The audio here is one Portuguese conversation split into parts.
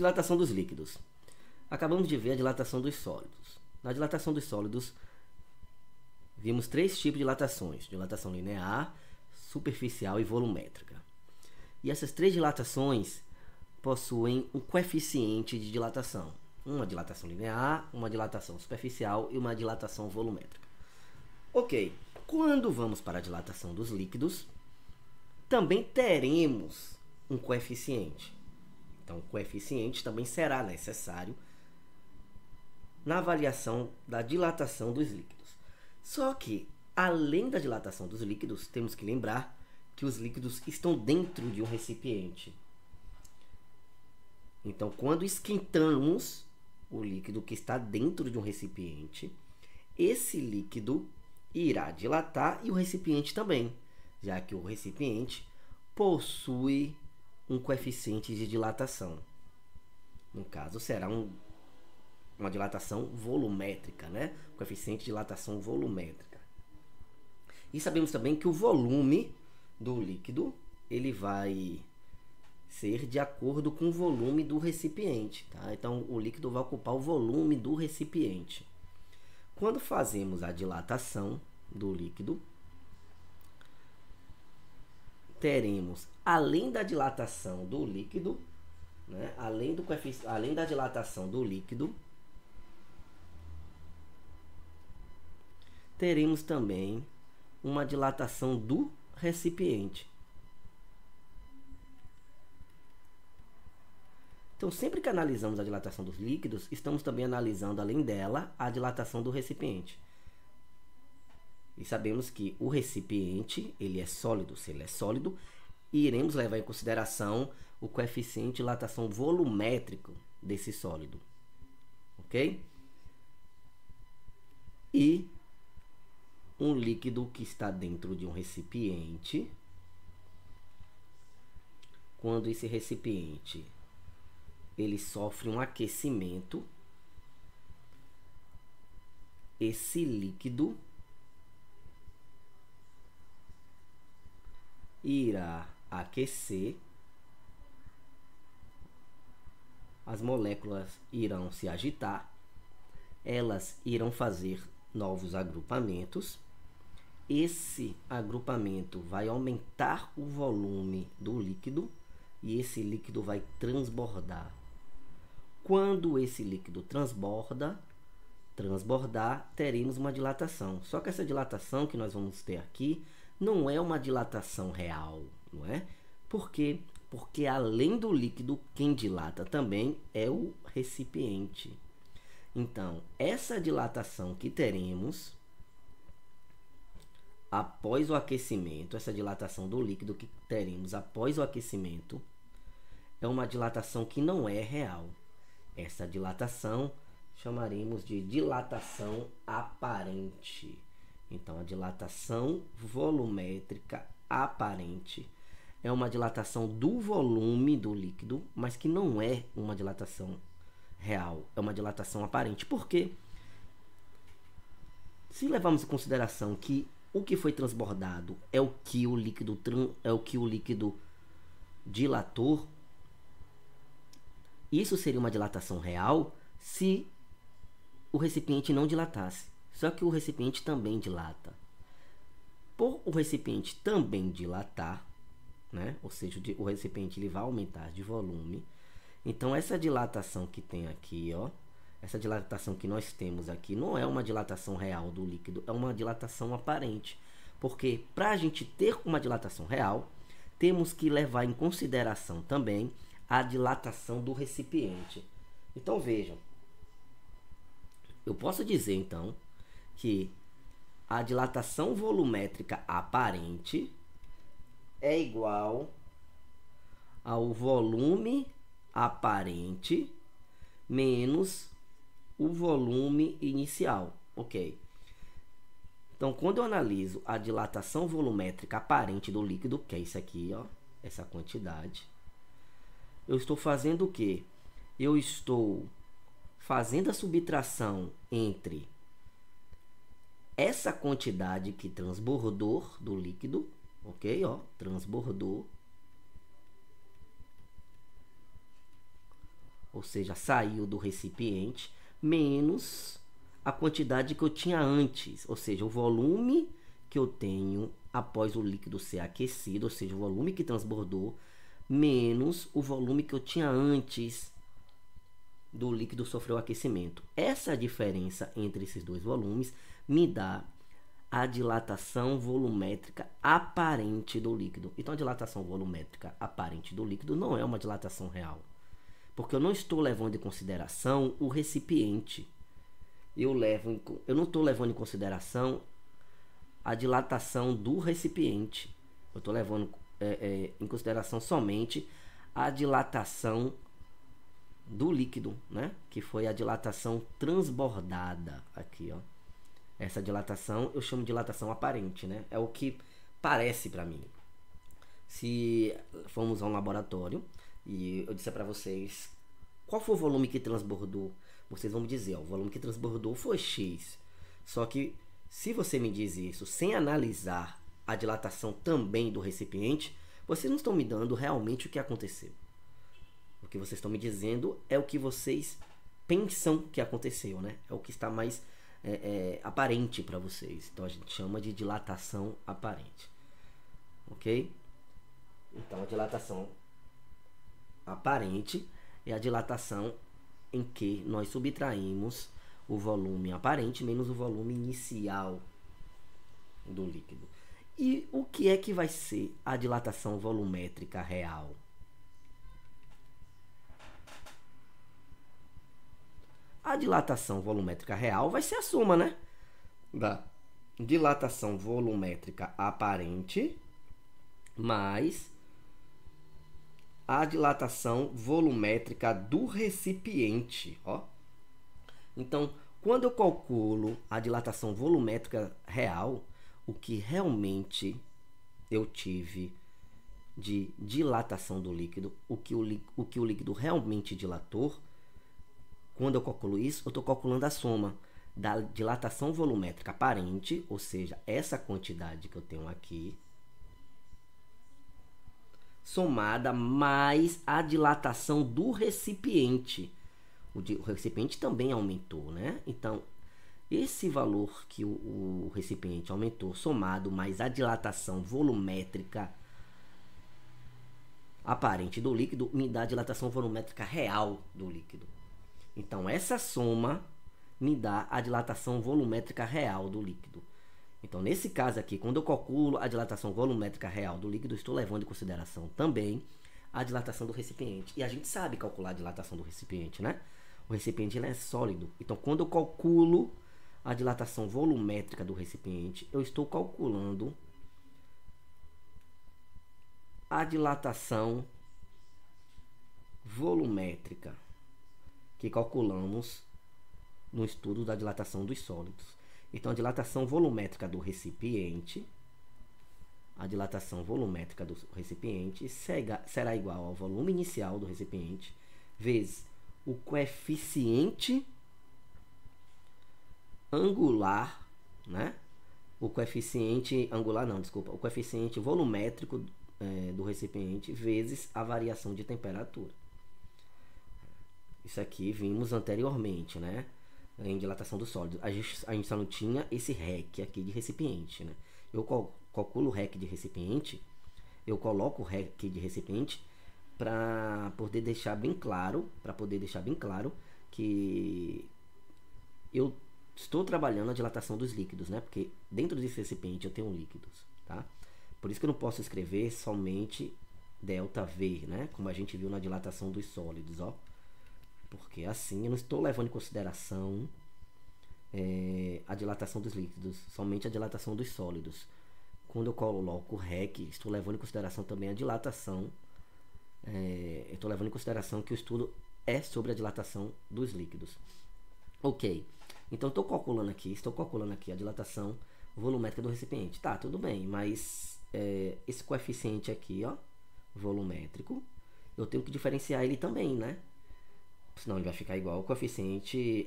Dilatação dos líquidos. Acabamos de ver a dilatação dos sólidos. Na dilatação dos sólidos, vimos 3 tipos de dilatações: dilatação linear, superficial e volumétrica. E essas 3 dilatações possuem um coeficiente de dilatação. Uma dilatação linear, uma dilatação superficial e uma dilatação volumétrica. Ok, quando vamos para a dilatação dos líquidos, também teremos um coeficiente. Então, o coeficiente também será necessário na avaliação da dilatação dos líquidos. Só que, além da dilatação dos líquidos, temos que lembrar que os líquidos estão dentro de um recipiente. Então, quando esquentamos o líquido que está dentro de um recipiente, esse líquido irá dilatar e o recipiente também, já que o recipiente possui um coeficiente de dilatação. No caso, será uma dilatação volumétrica, né? Coeficiente de dilatação volumétrica. E sabemos também que o volume do líquido ele vai ser de acordo com o volume do recipiente, tá? Então, o líquido vai ocupar o volume do recipiente. Quando fazemos a dilatação do líquido, teremos, além da dilatação do líquido, né? além da dilatação do líquido, teremos também uma dilatação do recipiente. Então, sempre que analisamos a dilatação dos líquidos, estamos também analisando, além dela, a dilatação do recipiente. E sabemos que o recipiente, ele é sólido. Se ele é sólido, iremos levar em consideração o coeficiente de dilatação volumétrico desse sólido. Ok? E um líquido que está dentro de um recipiente, quando esse recipiente ele sofre um aquecimento, esse líquido irá aquecer, as moléculas irão se agitar, elas irão fazer novos agrupamentos. Esse agrupamento vai aumentar o volume do líquido e esse líquido vai transbordar. Quando esse líquido transbordar, teremos uma dilatação. Só que essa dilatação que nós vamos ter aqui não é uma dilatação real, não é? Por quê? Porque além do líquido, quem dilata também é o recipiente. Então, essa dilatação que teremos após o aquecimento, essa dilatação do líquido que teremos após o aquecimento, é uma dilatação que não é real. Essa dilatação chamaremos de dilatação aparente. Então, a dilatação volumétrica aparente é uma dilatação do volume do líquido, mas que não é uma dilatação real, é uma dilatação aparente. Por quê? Se levarmos em consideração que o que foi transbordado é o que o líquido dilatou, isso seria uma dilatação real se o recipiente não dilatasse. Só que o recipiente também dilata. Por o recipiente também dilatar, né? Ou seja, o recipiente ele vai aumentar de volume. Então, essa dilatação que tem aqui, ó, essa dilatação que nós temos aqui não é uma dilatação real do líquido, é uma dilatação aparente. Porque para a gente ter uma dilatação real, temos que levar em consideração também a dilatação do recipiente. Então, vejam, eu posso dizer, então, que a dilatação volumétrica aparente é igual ao volume aparente menos o volume inicial. Ok. Então, quando eu analiso a dilatação volumétrica aparente do líquido, que é isso aqui, ó, essa quantidade, eu estou fazendo o quê? Eu estou fazendo a subtração entre essa quantidade que transbordou do líquido, ok? Ó, transbordou, ou seja, saiu do recipiente, menos a quantidade que eu tinha antes, ou seja, o volume que eu tenho após o líquido ser aquecido, ou seja, o volume que transbordou, menos o volume que eu tinha antes do líquido sofrer o aquecimento. Essa diferença entre esses dois volumes me dá a dilatação volumétrica aparente do líquido. Então, a dilatação volumétrica aparente do líquido não é uma dilatação real, porque eu não estou levando em consideração o recipiente. Eu não estou levando em consideração a dilatação do recipiente. Eu estou levando em consideração somente a dilatação do líquido, né? Que foi a dilatação transbordada aqui, ó. Essa dilatação eu chamo de dilatação aparente, né? É o que parece para mim. Se formos a um laboratório e eu disser para vocês qual foi o volume que transbordou, vocês vão me dizer, ó, o volume que transbordou foi X. Só que se você me diz isso sem analisar a dilatação também do recipiente, vocês não estão me dando realmente o que aconteceu. O que vocês estão me dizendo é o que vocês pensam que aconteceu, né? É o que está mais aparente para vocês. Então a gente chama de dilatação aparente. Ok? Então a dilatação aparente é a dilatação em que nós subtraímos o volume aparente menos o volume inicial do líquido. E o que é que vai ser a dilatação volumétrica real? A dilatação volumétrica real vai ser a soma, né? Da dilatação volumétrica aparente mais a dilatação volumétrica do recipiente, ó. Então, quando eu calculo a dilatação volumétrica real, o que realmente eu tive de dilatação do líquido, o que o líquido realmente dilatou, quando eu calculo isso, eu estou calculando a soma da dilatação volumétrica aparente, ou seja, essa quantidade que eu tenho aqui, somada mais a dilatação do recipiente. O recipiente também aumentou, né? Então, esse valor que o recipiente aumentou, somado mais a dilatação volumétrica aparente do líquido, me dá a dilatação volumétrica real do líquido. Então, essa soma me dá a dilatação volumétrica real do líquido. Então, nesse caso aqui, quando eu calculo a dilatação volumétrica real do líquido, estou levando em consideração também a dilatação do recipiente. E a gente sabe calcular a dilatação do recipiente, né? O recipiente ele é sólido. Então, quando eu calculo a dilatação volumétrica do recipiente, eu estou calculando a dilatação volumétrica que calculamos no estudo da dilatação dos sólidos. Então, a dilatação volumétrica do recipiente, será igual ao volume inicial do recipiente vezes o coeficiente angular, né? O coeficiente volumétrico do recipiente vezes a variação de temperatura. Isso aqui vimos anteriormente, né? Em dilatação do sólido. A gente só não tinha esse REC aqui de recipiente, né? Eu calculo o REC de recipiente, eu coloco o REC de recipiente para poder deixar bem claro, que eu estou trabalhando a dilatação dos líquidos, né? Porque dentro desse recipiente eu tenho líquidos, tá? Por isso que eu não posso escrever somente ΔV, né? Como a gente viu na dilatação dos sólidos, ó. Porque assim eu não estou levando em consideração a dilatação dos líquidos, somente a dilatação dos sólidos. Quando eu coloco o REC, estou levando em consideração também a dilatação. Estou levando em consideração que o estudo é sobre a dilatação dos líquidos. Ok, então estou calculando aqui a dilatação volumétrica do recipiente. Tá, tudo bem, mas esse coeficiente aqui, ó, volumétrico, eu tenho que diferenciar ele também, né? Senão ele vai ficar igual ao coeficiente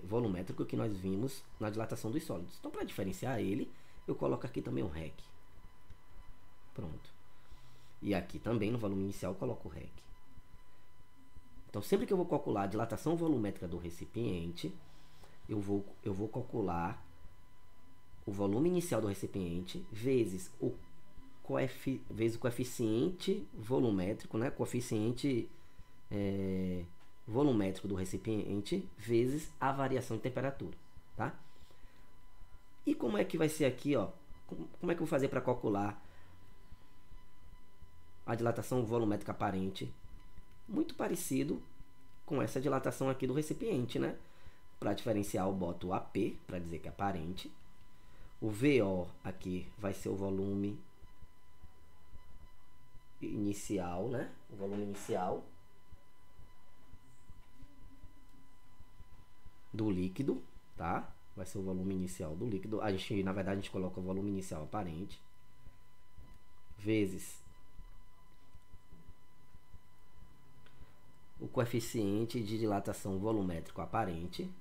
volumétrico que nós vimos na dilatação dos sólidos. Então, para diferenciar ele, eu coloco aqui também o REC. Pronto. E aqui também no volume inicial eu coloco o REC. Então, sempre que eu vou calcular a dilatação volumétrica do recipiente, eu vou calcular o volume inicial do recipiente vezes o coeficiente volumétrico, né? Coeficiente volumétrico do recipiente vezes a variação de temperatura, tá? E como é que vai ser aqui, ó? Como é que eu vou fazer para calcular a dilatação volumétrica aparente? Muito parecido com essa dilatação aqui do recipiente, né? Para diferenciar, eu boto o AP, para dizer que é aparente. O VO aqui vai ser o volume inicial, né? O volume inicial do líquido, tá? Vai ser o volume inicial do líquido. Na verdade, a gente coloca o volume inicial aparente vezes o coeficiente de dilatação volumétrico aparente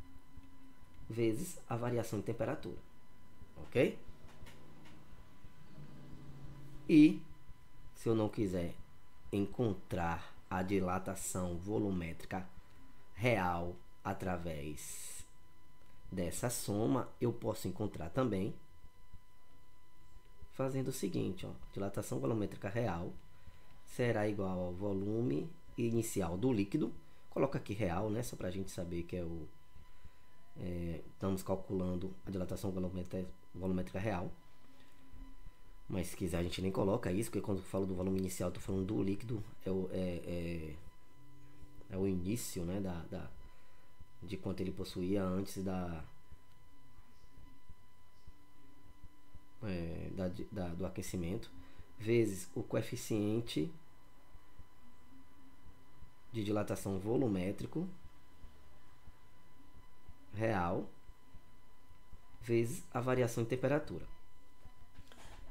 vezes a variação de temperatura, ok? E se eu não quiser encontrar a dilatação volumétrica real através dessa soma, eu posso encontrar também fazendo o seguinte, ó, dilatação volumétrica real será igual ao volume inicial do líquido. Coloca aqui real, né, só para a gente saber que estamos calculando a dilatação volumétrica real. Mas se quiser a gente nem coloca isso, porque quando eu falo do volume inicial, estou falando do líquido, é o início, né, de quanto ele possuía antes do aquecimento, vezes o coeficiente de dilatação volumétrico real, vezes a variação de temperatura.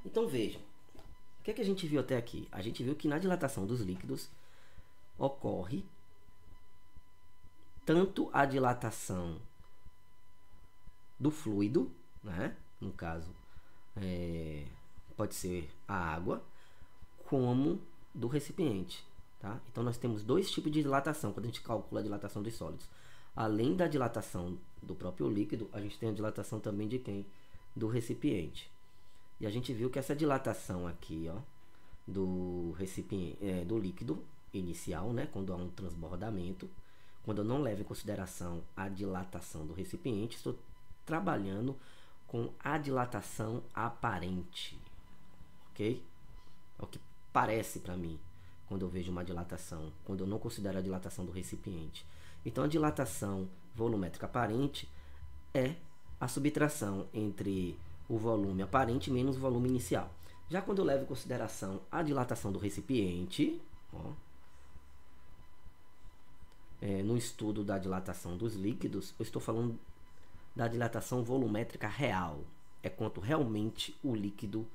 Então vejam, o que é que a gente viu até aqui? A gente viu que na dilatação dos líquidos ocorre tanto a dilatação do fluido, né? No caso, pode ser a água, como do recipiente, tá? Então nós temos dois tipos de dilatação quando a gente calcula a dilatação dos sólidos. Além da dilatação do próprio líquido, a gente tem a dilatação também de quem? Do recipiente. E a gente viu que essa dilatação aqui, ó, do recipiente, do líquido inicial, né, quando há um transbordamento, quando eu não levo em consideração a dilatação do recipiente, estou trabalhando com a dilatação aparente, ok? É o que parece para mim quando eu vejo uma dilatação, quando eu não considero a dilatação do recipiente. Então, a dilatação volumétrica aparente é a subtração entre o volume aparente menos o volume inicial. Já quando eu levo em consideração a dilatação do recipiente, ó, no estudo da dilatação dos líquidos, eu estou falando da dilatação volumétrica real. É quanto realmente o líquido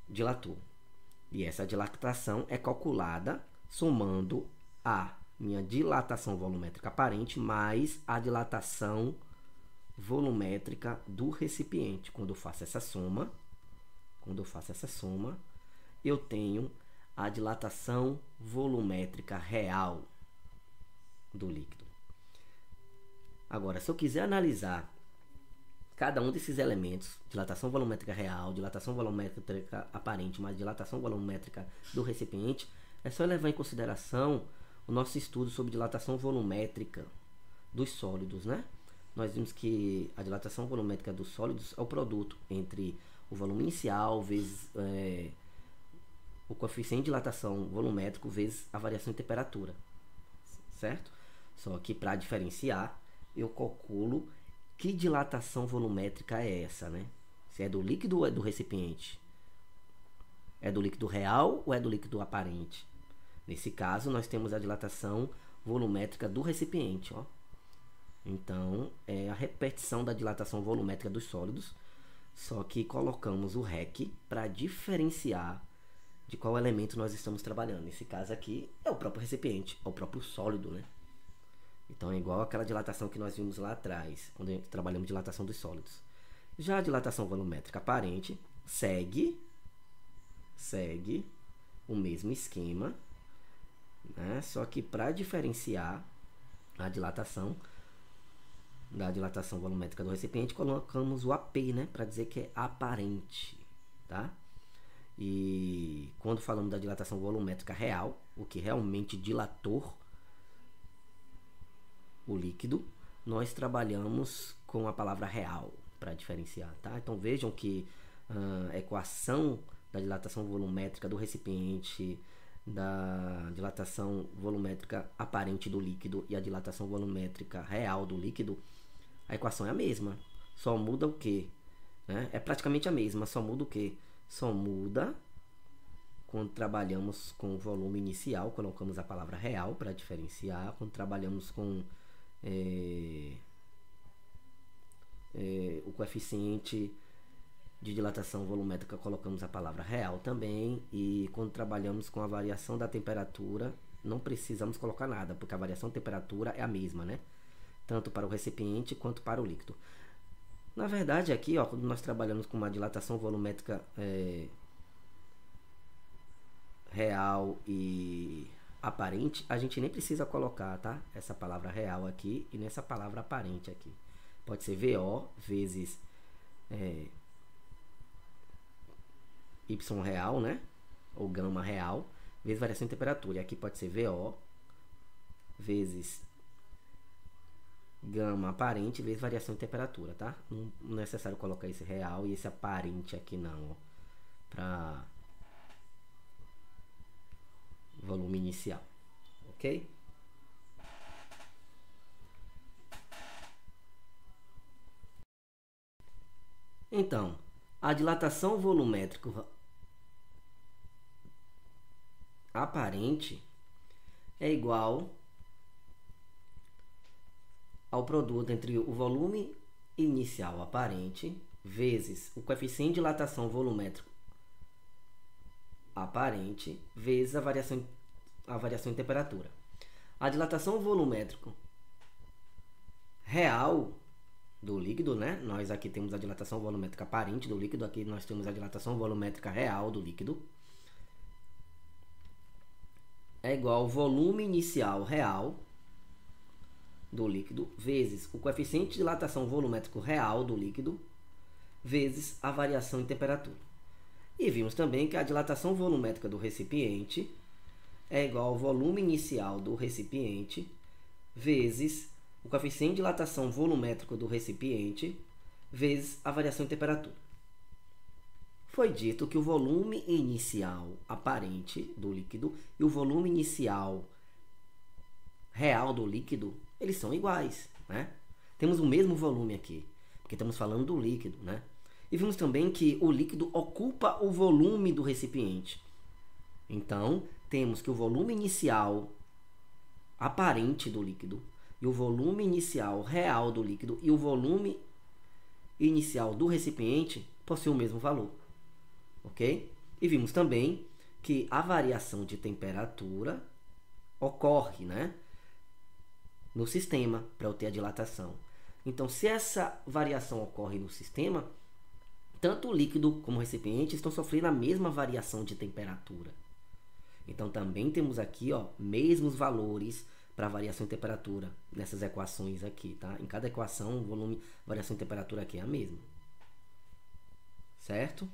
dilatou. E essa dilatação é calculada somando a minha dilatação volumétrica aparente mais a dilatação volumétrica do recipiente. Quando eu faço essa soma, eu tenho a dilatação volumétrica real do líquido. Agora, se eu quiser analisar cada um desses elementos, dilatação volumétrica real, dilatação volumétrica aparente, mais dilatação volumétrica do recipiente, é só levar em consideração o nosso estudo sobre dilatação volumétrica dos sólidos, né? Nós vimos que a dilatação volumétrica dos sólidos é o produto entre o volume inicial vezes o coeficiente de dilatação volumétrico vezes a variação de temperatura, certo? Só que para diferenciar, eu calculo que dilatação volumétrica é essa, né? Se é do líquido ou é do recipiente? É do líquido real ou é do líquido aparente? Nesse caso, nós temos a dilatação volumétrica do recipiente, ó. Então, é a repetição da dilatação volumétrica dos sólidos, só que colocamos o REC para diferenciar de qual elemento nós estamos trabalhando. Nesse caso aqui, é o próprio recipiente, é o próprio sólido, né? Então, é igual àquela dilatação que nós vimos lá atrás, quando trabalhamos dilatação dos sólidos. Já a dilatação volumétrica aparente segue o mesmo esquema, né? Só que para diferenciar a dilatação da dilatação volumétrica do recipiente, colocamos o AP, né? Para dizer que é aparente, tá? E quando falamos da dilatação volumétrica real, o que realmente dilatou o líquido, nós trabalhamos com a palavra real para diferenciar, tá? Então vejam que a equação da dilatação volumétrica do recipiente, da dilatação volumétrica aparente do líquido e a dilatação volumétrica real do líquido, a equação é a mesma. Só muda o que? Né? É praticamente a mesma, só muda o que? Só muda quando trabalhamos com o volume inicial, colocamos a palavra real para diferenciar. Quando trabalhamos com o coeficiente de dilatação volumétrica, colocamos a palavra real também. E quando trabalhamos com a variação da temperatura, não precisamos colocar nada, porque a variação de temperatura é a mesma, né? Tanto para o recipiente quanto para o líquido. Na verdade, aqui, ó, quando nós trabalhamos com uma dilatação volumétrica real e aparente, a gente nem precisa colocar, tá? Essa palavra real aqui e nessa palavra aparente aqui. Pode ser VO vezes Y real, né? Ou gama real, vezes variação de temperatura. E aqui pode ser VO vezes gama aparente vezes variação de temperatura, tá? Não é necessário colocar esse real e esse aparente aqui não, ó, para volume inicial, ok? Então, a dilatação volumétrica aparente é igual ao produto entre o volume inicial aparente vezes o coeficiente de dilatação volumétrico aparente vezes a variação em temperatura. A dilatação volumétrica real do líquido, né? Nós aqui temos a dilatação volumétrica aparente do líquido, aqui nós temos a dilatação volumétrica real do líquido. É igual ao volume inicial real do líquido vezes o coeficiente de dilatação volumétrico real do líquido vezes a variação em temperatura. E vimos também que a dilatação volumétrica do recipiente é igual ao volume inicial do recipiente vezes o coeficiente de dilatação volumétrico do recipiente vezes a variação em temperatura. Foi dito que o volume inicial aparente do líquido e o volume inicial real do líquido, eles são iguais, né? Temos o mesmo volume aqui, porque estamos falando do líquido, né? E vimos também que o líquido ocupa o volume do recipiente. Então, temos que o volume inicial aparente do líquido e o volume inicial real do líquido e o volume inicial do recipiente possuem o mesmo valor, ok? E vimos também que a variação de temperatura ocorre, né, no sistema para eu ter a dilatação. Então, se essa variação ocorre no sistema, tanto o líquido como o recipiente estão sofrendo a mesma variação de temperatura. Então, também temos aqui, ó, mesmos valores para variação de temperatura nessas equações aqui, tá? Em cada equação, o volume, variação de temperatura aqui é a mesma. Certo?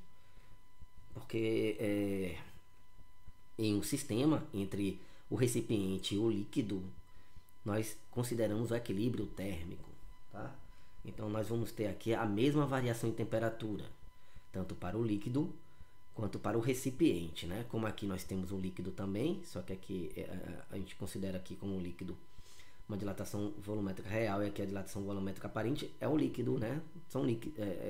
Porque em um sistema entre o recipiente e o líquido, nós consideramos o equilíbrio térmico, tá? Então, nós vamos ter aqui a mesma variação em temperatura, tanto para o líquido quanto para o recipiente, né? Como aqui nós temos o líquido também, só que aqui a gente considera aqui como líquido uma dilatação volumétrica real e aqui a dilatação volumétrica aparente é um líquido, né?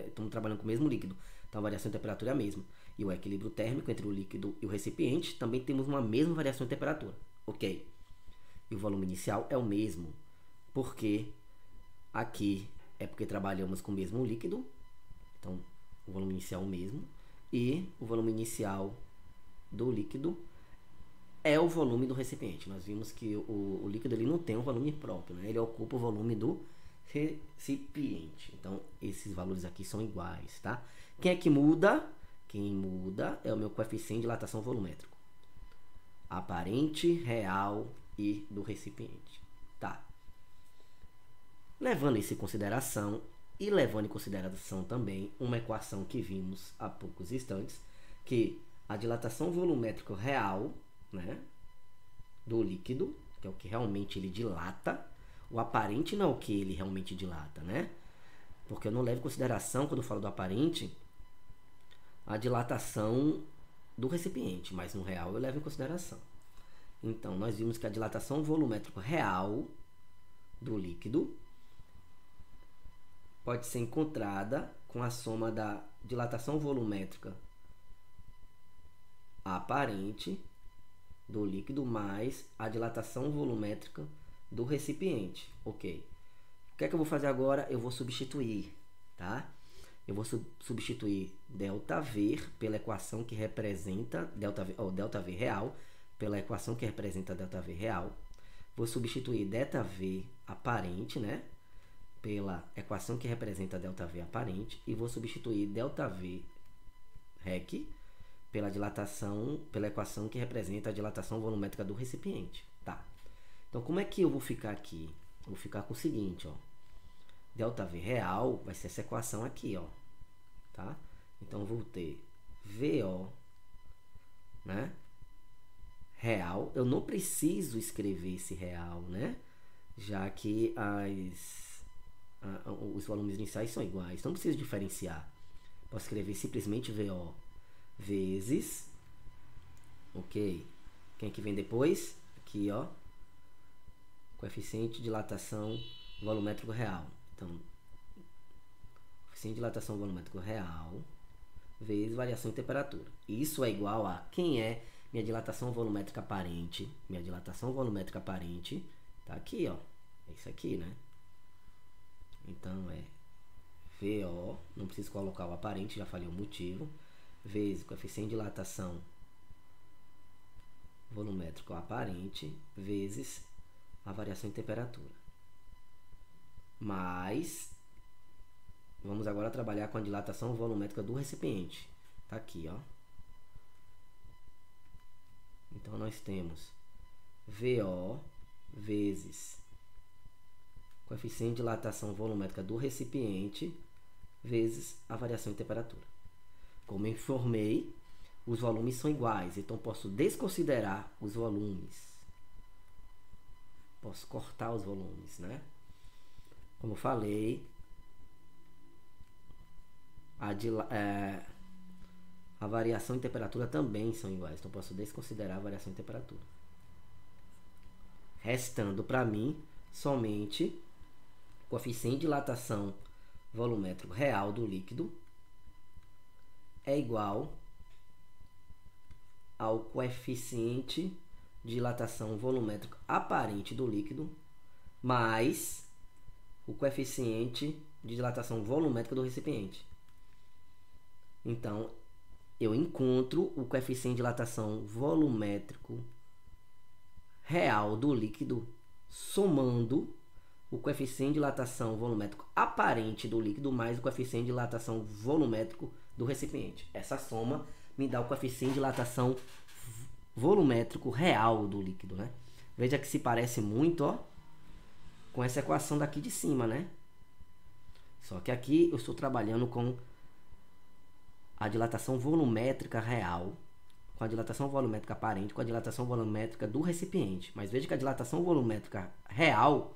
Estamos trabalhando com o mesmo líquido, então a variação de temperatura é a mesma. E o equilíbrio térmico entre o líquido e o recipiente também temos uma mesma variação de temperatura, ok? E o volume inicial é o mesmo, porque aqui é porque trabalhamos com o mesmo líquido, então o volume inicial é o mesmo, e o volume inicial do líquido é o volume do recipiente. Nós vimos que o líquido ele não tem um volume próprio, né? Ele ocupa o volume do recipiente. Então, esses valores aqui são iguais, tá? Quem é que muda? Quem muda é o meu coeficiente de dilatação volumétrico. aparente, real e do recipiente. Tá. Levando isso em consideração e levando em consideração também uma equação que vimos há poucos instantes, que a dilatação volumétrica real, né, do líquido, que é o que realmente ele dilata, o aparente não é o que ele realmente dilata, né? Porque eu não levo em consideração, quando eu falo do aparente, a dilatação do recipiente, mas no real eu levo em consideração. Então, nós vimos que a dilatação volumétrica real do líquido pode ser encontrada com a soma da dilatação volumétrica aparente do líquido mais a dilatação volumétrica do recipiente. Ok. O que é que eu vou fazer agora? Eu vou substituir, tá? Eu vou substituir ΔV pela equação que representa ΔV real, pela equação que representa ΔV real. Vou substituir ΔV aparente, né, pela equação que representa ΔV aparente, e vou substituir ΔV rec pela equação que representa a dilatação volumétrica do recipiente, tá? Então, como é que eu vou ficar aqui? Eu vou ficar com o seguinte, ó. ΔV real vai ser essa equação aqui, ó, tá? Então, eu vou ter VO, né, real. Eu não preciso escrever esse real, né, já que os volumes iniciais são iguais. Não preciso diferenciar. Posso escrever simplesmente VO vezes, ok? Quem é que vem depois? Aqui, ó, coeficiente de dilatação volumétrico real. Então, coeficiente de dilatação volumétrico real vezes variação em temperatura. Isso é igual a quem é minha dilatação volumétrica aparente. Minha dilatação volumétrica aparente tá aqui, ó. É isso aqui, né? Então, é VO, não preciso colocar o aparente, já falei o motivo, vezes coeficiente de dilatação volumétrico aparente, vezes a variação em temperatura. Mas, vamos agora trabalhar com a dilatação volumétrica do recipiente. Tá aqui, ó. Então, nós temos VO vezes coeficiente de dilatação volumétrica do recipiente vezes a variação em temperatura. Como eu informei, os volumes são iguais, então posso desconsiderar os volumes. Posso cortar os volumes, né? Como eu falei, a variação em temperatura também são iguais, então posso desconsiderar a variação em temperatura. Restando para mim somente o coeficiente de dilatação volumétrico real do líquido é igual ao coeficiente de dilatação volumétrico aparente do líquido mais o coeficiente de dilatação volumétrica do recipiente. Então, eu encontro o coeficiente de dilatação volumétrico real do líquido somando o coeficiente de dilatação volumétrico aparente do líquido mais o coeficiente de dilatação volumétrico do recipiente. Essa soma me dá o coeficiente de dilatação volumétrico real do líquido, né? Veja que se parece muito, ó, com essa equação daqui de cima, né? Só que aqui eu estou trabalhando com a dilatação volumétrica real, com a dilatação volumétrica aparente, com a dilatação volumétrica do recipiente. Mas veja que a dilatação volumétrica real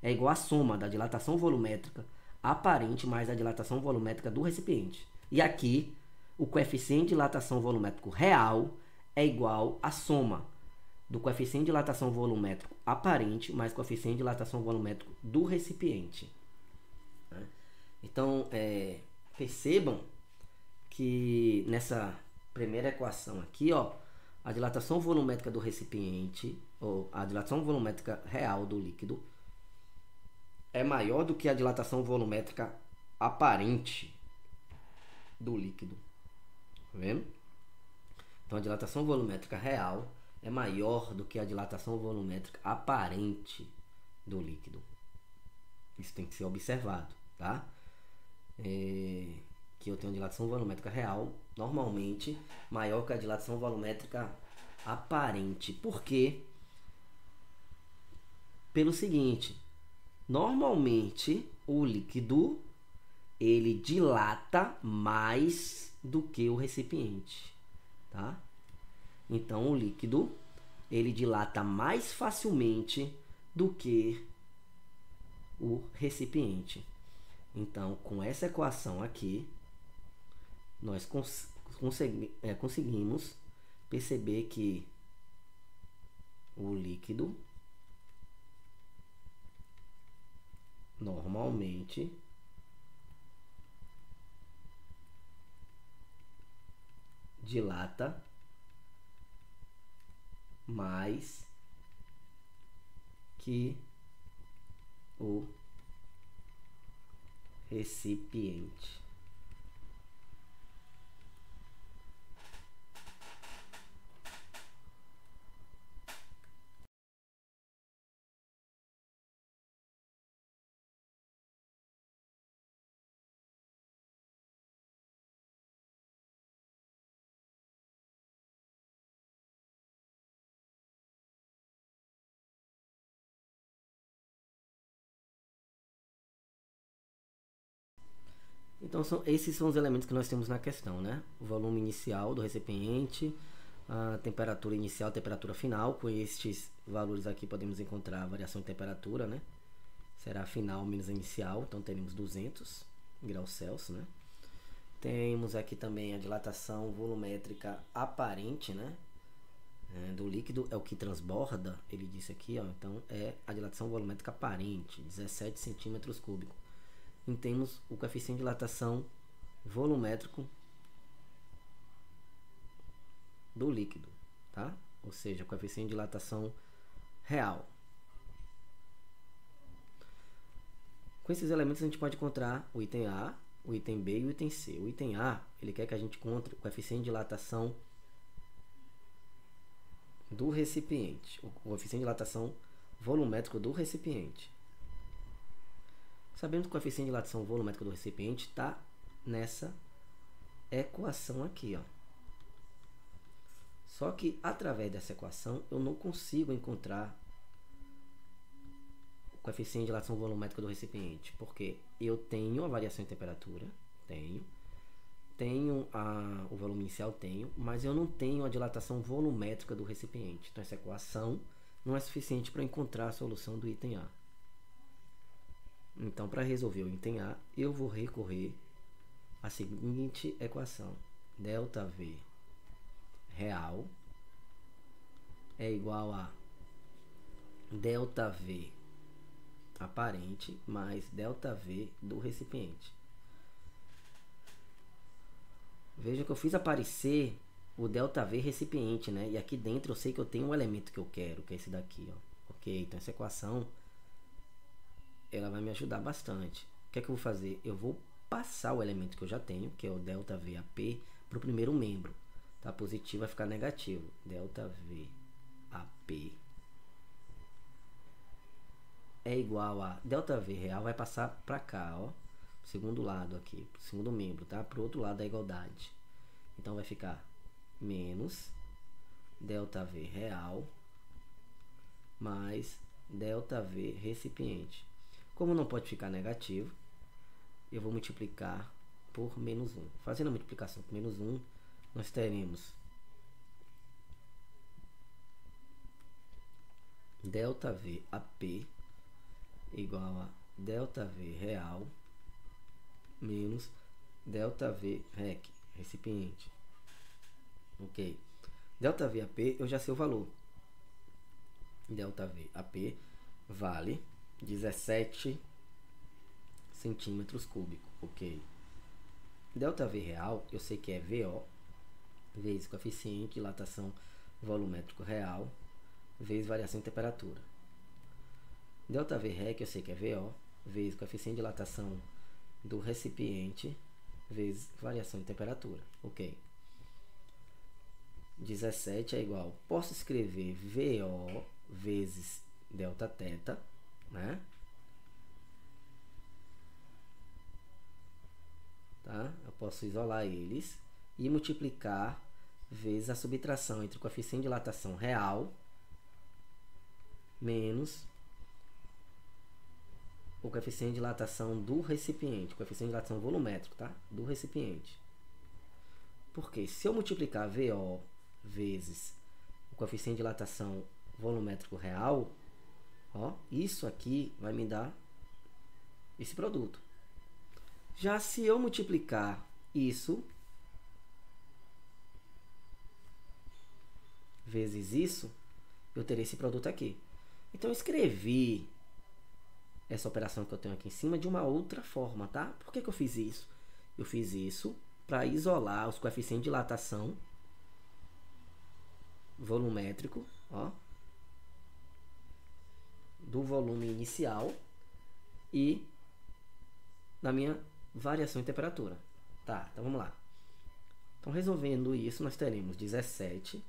é igual à soma da dilatação volumétrica aparente mais a dilatação volumétrica do recipiente. E aqui, o coeficiente de dilatação volumétrico real é igual à soma do coeficiente de dilatação volumétrico aparente mais coeficiente de dilatação volumétrico do recipiente. Então, percebam que nessa primeira equação aqui, ó, a dilatação volumétrica do recipiente, ou a dilatação volumétrica real do líquido, é maior do que a dilatação volumétrica aparente do líquido. Tá vendo? Então, a dilatação volumétrica real é maior do que a dilatação volumétrica aparente do líquido. Isso tem que ser observado, tá? Que eu tenho dilatação volumétrica real normalmente maior que a dilatação volumétrica aparente. Por quê? Pelo seguinte, normalmente o líquido ele dilata mais do que o recipiente, tá? Então o líquido ele dilata mais facilmente do que o recipiente. Então, com essa equação aqui, nós conseguimos perceber que o líquido normalmente dilata mais que o recipiente. Então, esses são os elementos que nós temos na questão, né? O volume inicial do recipiente, a temperatura inicial, a temperatura final. Com estes valores aqui podemos encontrar a variação de temperatura, né? Será a final menos a inicial, então teremos 200 graus Celsius, né? Temos aqui também a dilatação volumétrica aparente, né? Do líquido é o que transborda, ele disse aqui, ó, então é a dilatação volumétrica aparente, 17 centímetros cúbicos. E temos o coeficiente de dilatação volumétrico do líquido, tá? Ou seja, o coeficiente de dilatação real. Com esses elementos a gente pode encontrar o item A, o item B e o item C. O item A, ele quer que a gente encontre o coeficiente de dilatação do recipiente, o coeficiente de dilatação volumétrico do recipiente. Sabemos que o coeficiente de dilatação volumétrica do recipiente está nessa equação aqui, ó. Só que através dessa equação eu não consigo encontrar o coeficiente de dilatação volumétrica do recipiente, porque eu tenho a variação de temperatura, tenho o volume inicial, mas eu não tenho a dilatação volumétrica do recipiente. Então essa equação não é suficiente para encontrar a solução do item A. Então, para resolver o item A, eu vou recorrer à seguinte equação: ΔV real é igual a ΔV aparente mais ΔV do recipiente. Veja que eu fiz aparecer o ΔV recipiente, né? E aqui dentro eu sei que eu tenho um elemento que eu quero, que é esse daqui, ó. Ok, então essa equação ela vai me ajudar bastante. O que é que eu vou fazer? Eu vou passar o elemento que eu já tenho, que é o ΔVAP, para o primeiro membro. Tá? Positivo vai ficar negativo. ΔVAP é igual a ΔV real, vai passar para cá, ó. Segundo lado aqui, pro segundo membro, tá? Pro outro lado da igualdade. Então vai ficar menos ΔV real mais ΔV recipiente. Como não pode ficar negativo, eu vou multiplicar por menos 1. Fazendo a multiplicação por menos 1, nós teremos ΔVAP igual a ΔV real menos ΔV rec, recipiente. Ok. ΔVAP eu já sei o valor. ΔVAP vale 17 centímetros cúbicos. Ok. ΔV real eu sei que é VO vezes coeficiente de dilatação volumétrico real vezes variação de temperatura. ΔV rec eu sei que é VO vezes coeficiente de dilatação do recipiente vezes variação de temperatura. Ok. 17 é igual, posso escrever VO vezes Δθ, né? Tá? Eu posso isolar eles e multiplicar vezes a subtração entre o coeficiente de dilatação real menos o coeficiente de dilatação do recipiente, coeficiente de dilatação volumétrico, tá? Do recipiente. Porque se eu multiplicar VO vezes o coeficiente de dilatação volumétrico real, ó, isso aqui vai me dar esse produto. Já se eu multiplicar isso vezes isso, eu terei esse produto aqui. Então, eu escrevi essa operação que eu tenho aqui em cima de uma outra forma, tá? Por que eu fiz isso? Eu fiz isso para isolar os coeficientes de dilatação volumétrico, ó, do volume inicial e da minha variação em temperatura. Tá, então vamos lá. Então, resolvendo isso, nós teremos 17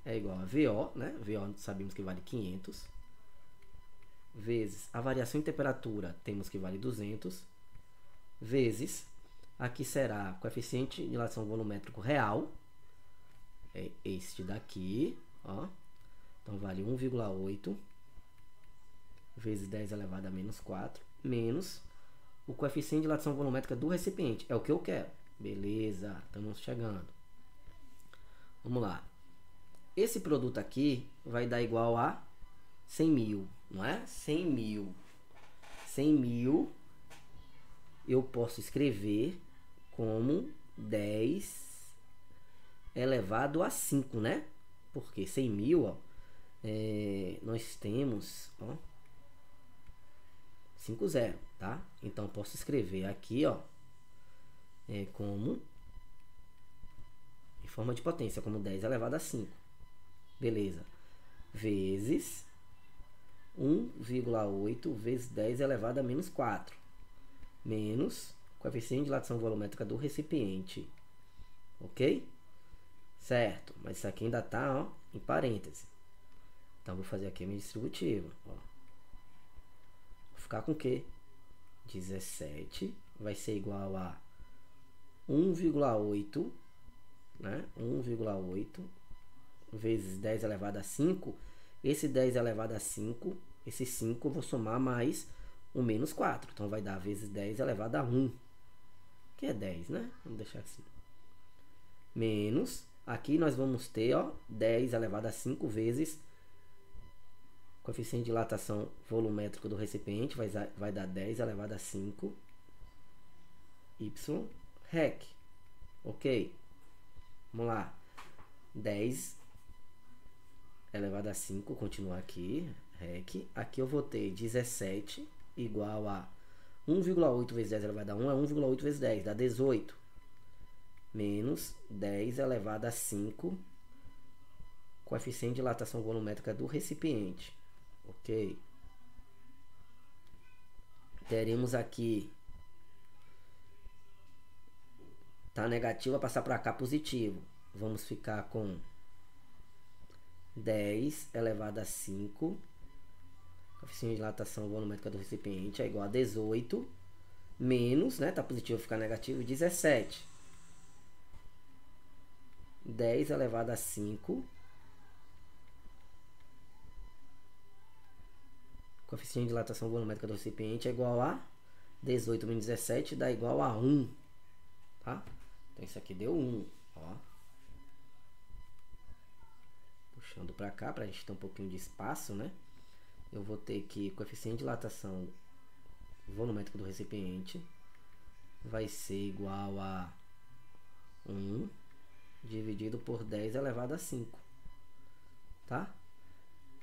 é igual a VO, né? VO sabemos que vale 500, vezes a variação em temperatura, temos que vale 200, vezes, aqui será coeficiente de dilatação volumétrico real, é este daqui, ó. Então, vale 1,8 vezes 10 elevado a menos 4, menos o coeficiente de dilatação volumétrica do recipiente. É o que eu quero. Beleza, estamos chegando. Vamos lá. Esse produto aqui vai dar igual a 100 mil, não é? 100 mil. 100 mil eu posso escrever como 10 elevado a 5, né? Porque 100 mil, ó, nós temos, ó, 5 zero, tá? Então, posso escrever aqui, ó, como, em forma de potência, como 10 elevado a 5. Beleza. Vezes 1,8 vezes 10 elevado a menos 4. Menos coeficiente de dilatação volumétrica do recipiente. Ok? Certo. Mas isso aqui ainda está, ó, em parêntese. Então, vou fazer aqui a minha distributiva. Ó. Vou ficar com o quê? 17 vai ser igual a 1,8, né? 1,8 vezes 10 elevado a 5. Esse 10 elevado a 5, esse 5 eu vou somar mais o menos 4. Então, vai dar vezes 10 elevado a 1, que é 10, né? Vamos deixar assim. Menos, aqui nós vamos ter, ó, 10 elevado a 5 vezes coeficiente de dilatação volumétrico do recipiente, vai dar 10 elevado a 5 y rec. Ok? Vamos lá. 10 elevado a 5, continua aqui, rec. Aqui eu vou ter 17 igual a 1,8 vezes 10 elevado a 1 é 1,8 vezes 10, dá 18. Menos 10 elevado a 5, coeficiente de dilatação volumétrica do recipiente. Ok? Teremos aqui, tá negativo, vai passar para cá positivo. Vamos ficar com 10 elevado a 5, coeficiente de dilatação volumétrica do recipiente é igual a 18, menos, né, tá positivo, ficar negativo, 17. 10 elevado a 5, coeficiente de dilatação volumétrica do recipiente é igual a 18 menos 17, dá igual a 1, tá? Então, isso aqui deu 1, ó. Puxando para cá, para a gente ter um pouquinho de espaço, né? Eu vou ter que coeficiente de dilatação volumétrica do recipiente vai ser igual a 1 dividido por 10 elevado a 5, tá?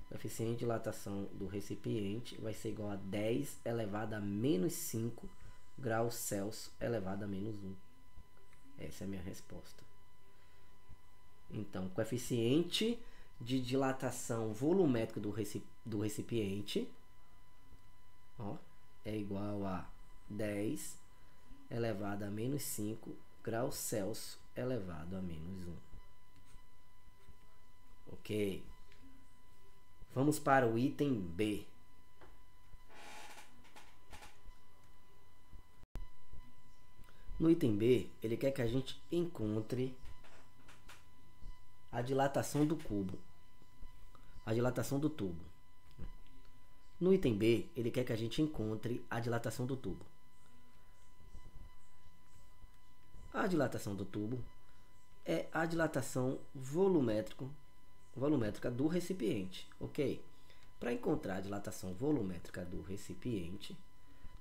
Coeficiente de dilatação do recipiente vai ser igual a 10 elevado a menos 5 graus Celsius elevado a menos 1. Essa é a minha resposta. Então, coeficiente de dilatação volumétrica do recipiente, ó, é igual a 10 elevado a menos 5 graus Celsius elevado a menos 1. Ok. Vamos para o item B. No item B, ele quer que a gente encontre a dilatação do cubo, a dilatação do tubo. No item B, ele quer que a gente encontre a dilatação do tubo. A dilatação do tubo é a dilatação volumétrica do recipiente, ok? Para encontrar a dilatação volumétrica do recipiente,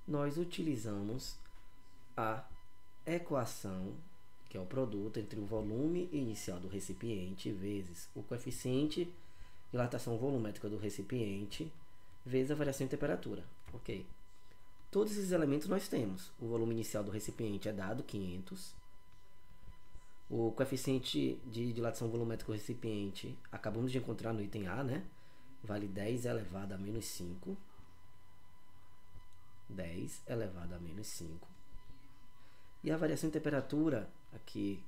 nós utilizamos a equação, que é o produto entre o volume inicial do recipiente vezes o coeficiente de dilatação volumétrica do recipiente vezes a variação em temperatura, ok? Todos esses elementos nós temos. O volume inicial do recipiente é dado, 500. O coeficiente de dilatação volumétrica do recipiente acabamos de encontrar no item A, né? Vale 10 elevado a menos 5. 10 elevado a menos 5. E a variação em temperatura, aqui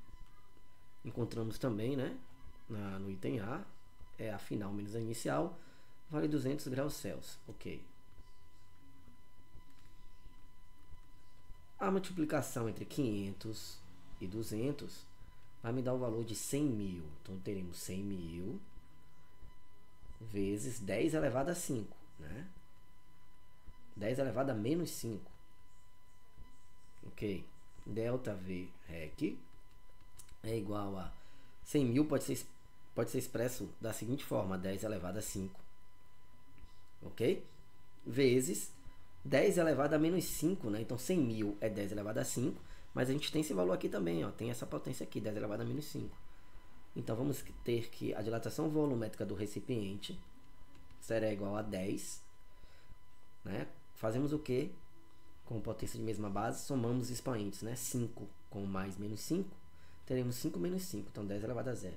encontramos também, né? No item A, é a final menos a inicial, vale 200 graus Celsius, ok? A multiplicação entre 500 e 200 vai me dar o valor de 100.000. Então, teremos 100.000 vezes 10 elevado a 5, né? 10 elevado a menos 5. Ok? Delta V REC é igual a 100.000, pode ser expresso da seguinte forma, 10 elevado a 5. Ok? Vezes 10 elevado a menos 5, né? Então, 100.000 é 10 elevado a 5, mas a gente tem esse valor aqui também, ó. Tem essa potência aqui, 10 elevado a menos 5. Então, vamos ter que a dilatação volumétrica do recipiente será igual a 10, né? Fazemos o quê? Com potência de mesma base, somamos expoentes, né? 5 com mais menos 5, teremos 5 menos 5, então 10 elevado a 0.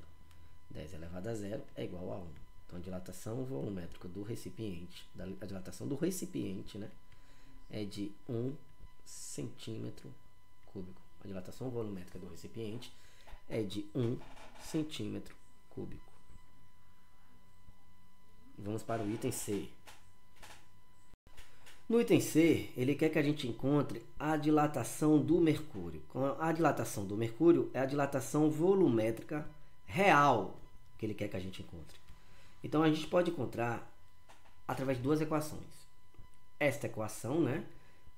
10 elevado a 0 é igual a 1. Então, a dilatação volumétrica do recipiente, a dilatação do recipiente, né? É de 1 centímetro cúbico. A dilatação volumétrica do recipiente é de 1 centímetro cúbico. Vamos para o item C. No item C, ele quer que a gente encontre a dilatação do mercúrio. A dilatação do mercúrio é a dilatação volumétrica real que ele quer que a gente encontre. Então, a gente pode encontrar através de duas equações. Esta equação, né,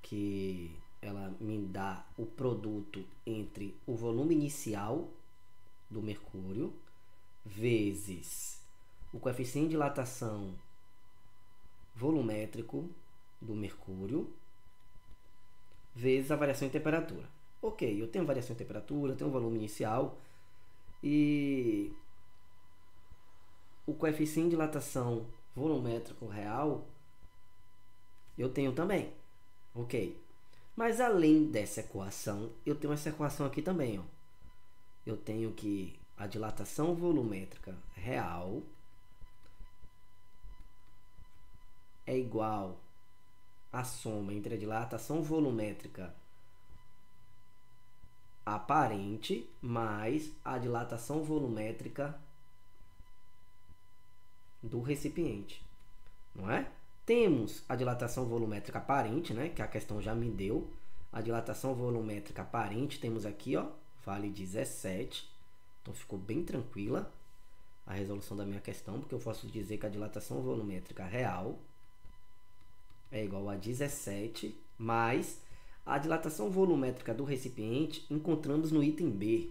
que ela me dá o produto entre o volume inicial do mercúrio vezes o coeficiente de dilatação volumétrico do mercúrio vezes a variação em temperatura. Ok, eu tenho variação em temperatura, eu tenho volume inicial e o coeficiente de dilatação volumétrico real eu tenho também. Ok. Mas além dessa equação, eu tenho essa equação aqui também, ó. Eu tenho que a dilatação volumétrica real é igual à soma entre a dilatação volumétrica aparente mais a dilatação volumétrica do recipiente, não é? Temos a dilatação volumétrica aparente, né, que a questão já me deu. A dilatação volumétrica aparente temos aqui, ó, vale 17. Então ficou bem tranquila a resolução da minha questão, porque eu posso dizer que a dilatação volumétrica real é igual a 17 mais a dilatação volumétrica do recipiente encontramos no item B.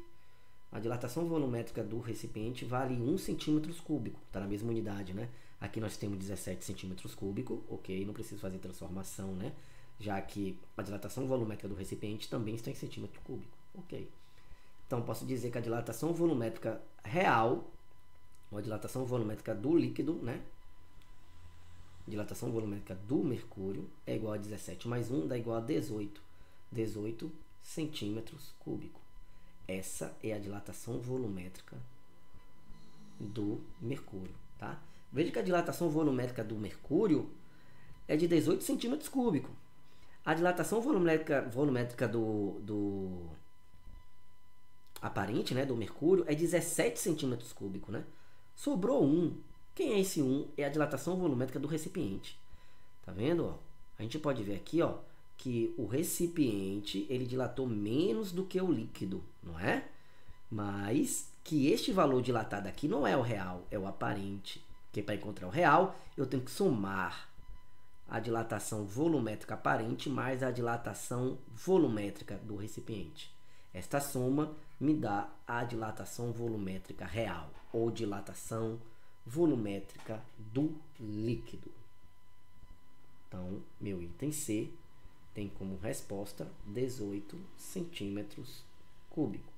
A dilatação volumétrica do recipiente vale 1 centímetro cúbico, está na mesma unidade, né? Aqui nós temos 17 centímetros cúbicos, ok? Não preciso fazer transformação, né? Já que a dilatação volumétrica do recipiente também está em centímetro cúbico, ok? Então, posso dizer que a dilatação volumétrica real, ou a dilatação volumétrica do líquido, né? Dilatação volumétrica do mercúrio é igual a 17 mais 1 dá igual a 18. 18 centímetros cúbicos. Essa é a dilatação volumétrica do mercúrio, tá? Veja que a dilatação volumétrica do mercúrio é de 18 centímetros cúbicos. A dilatação volumétrica do aparente, né, do mercúrio, é 17 centímetros cúbicos, né? Sobrou 1. Quem é esse 1? É a dilatação volumétrica do recipiente. Tá vendo? Ó? A gente pode ver aqui, ó, que o recipiente ele dilatou menos do que o líquido, não é? Mas que este valor dilatado aqui não é o real, é o aparente. Porque para encontrar o real, eu tenho que somar a dilatação volumétrica aparente mais a dilatação volumétrica do recipiente. Esta soma me dá a dilatação volumétrica real, ou dilatação volumétrica do líquido. Então, meu item C tem como resposta 18 centímetros cúbicos.